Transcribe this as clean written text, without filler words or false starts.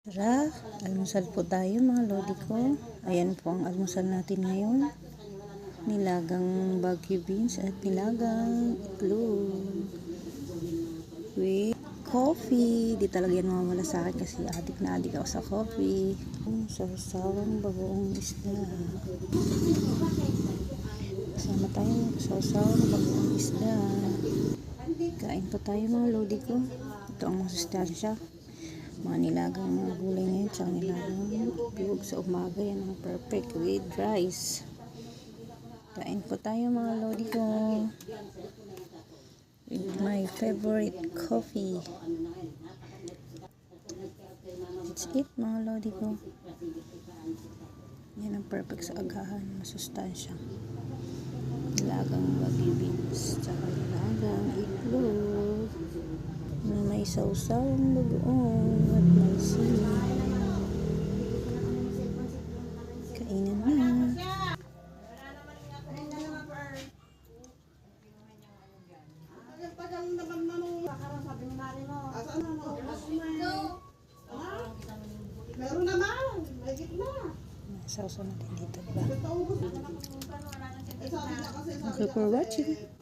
Tara, almusal po tayo mga lodi ko. Ayan po ang almusal natin ngayon. Nilagang bagyo beans at nilagang itlog. With coffee. Di talaga yan mawawala sa akin kasi adik na adik ako sa coffee. Sawsawang bagoong isda. Kasama tayo sawsawang bagoong isda. Kain po tayo mga lodi ko. Ito ang masustansya. Mga nilagang mga gulay ngayon tsaka nilagang itlog sa umaga, yan ang perfect with rice. Kain po tayo mga lodi ko with my favorite coffee. That's it mga lodi ko. Yan ang perfect sa agahan, masustansya. Nilagang bagyo beans tsaka nilagang itlog na may sawsawang bagoong at may sili. Kainan na. Meron naman, may gitna. Sausaw natin dito, diba? Thank you for watching.